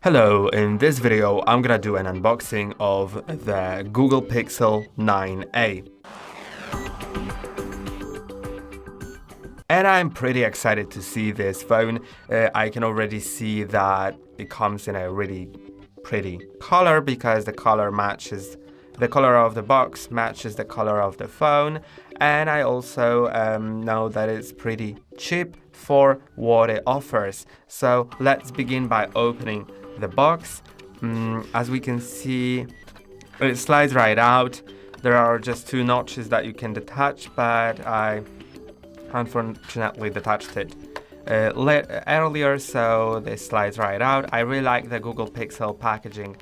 Hello, in this video I'm gonna do an unboxing of the Google Pixel 9a. And I'm pretty excited to see this phone. I can already see that it comes in a really pretty color because the color of the box matches the color of the phone, and I also know that it's pretty cheap for what it offers. So let's begin by opening the box. As we can see, it slides right out. There are just two notches that you can detach, but I unfortunately detached it earlier, so this slides right out. I really like the Google Pixel packaging.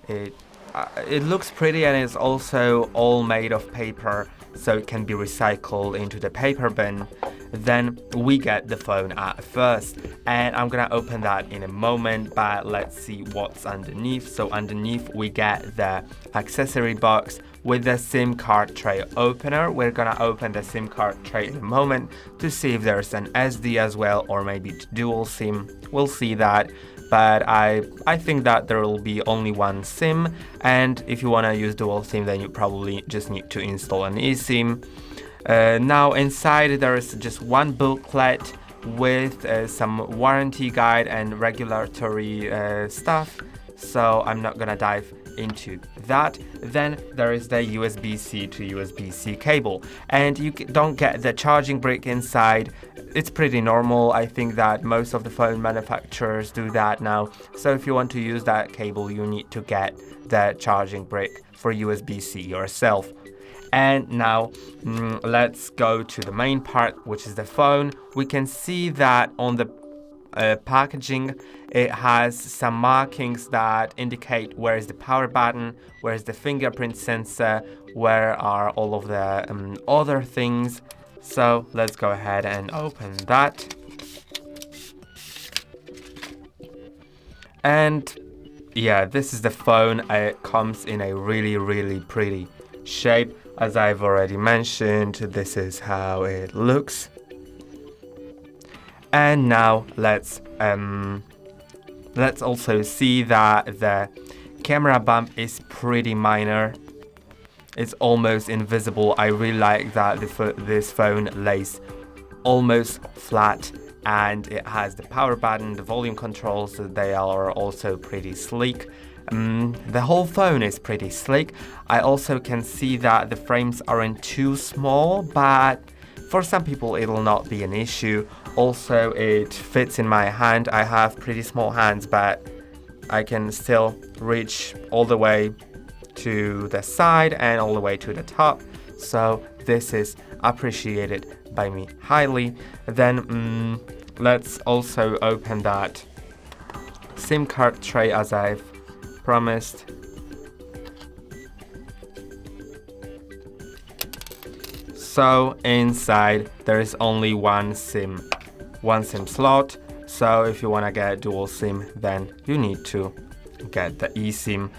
It looks pretty, and it's also all made of paper, so it can be recycled into the paper bin. Then we get the phone at first, and I'm gonna open that in a moment, but let's see what's underneath. So underneath we get the accessory box with the SIM card tray opener. We're gonna open the SIM card tray in a moment to see if there's an SD as well, or maybe dual SIM. We'll see that. But I think that there will be only one SIM, and if you want to use dual SIM, then you probably just need to install an eSIM. Now inside there is just one booklet with some warranty guide and regulatory stuff, so I'm not gonna dive into that. Then there is the USB-C to USB-C cable, and you don't get the charging brick inside. It's pretty normal. I think that most of the phone manufacturers do that now. So if you want to use that cable, you need to get the charging brick for USB-C yourself. And now let's go to the main part, which is the phone. We can see that on the packaging, it has some markings that indicate where is the power button, where is the fingerprint sensor, where are all of the other things. So let's go ahead and open that. And yeah, this is the phone. It comes in a really pretty shape. As I've already mentioned, this is how it looks. And now let's also see that the camera bump is pretty minor. It's almost invisible. I really like that this phone lays almost flat, and it has the power button, the volume controls. They are also pretty sleek. The whole phone is pretty sleek. I also can see that the frames aren't too small, but for some people it will not be an issue. Also, it fits in my hand. I have pretty small hands, but I can still reach all the way to the side and all the way to the top. So this is appreciated by me highly. Then let's also open that SIM card tray as I've promised. So inside there is only one SIM slot. So if you want to get dual SIM, then you need to get the eSIM.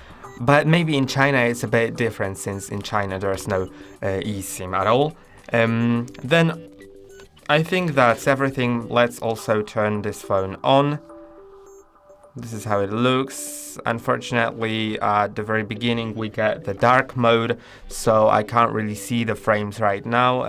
But maybe in China it's a bit different, since in China there's no eSIM at all. Then I think that's everything. Let's also turn this phone on. This is how it looks. Unfortunately, at the very beginning we get the dark mode, so I can't really see the frames right now,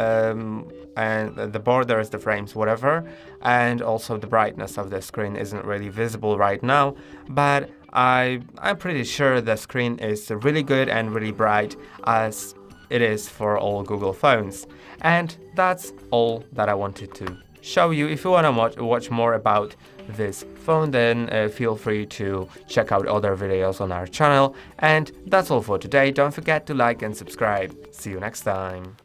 and the borders, the frames, whatever, and also the brightness of the screen isn't really visible right now, but I'm pretty sure the screen is really good and really bright, as it is for all Google phones. And that's all that I wanted to show you. If you want to watch more about this phone, then feel free to check out other videos on our channel. And that's all for today. Don't forget to like and subscribe. See you next time.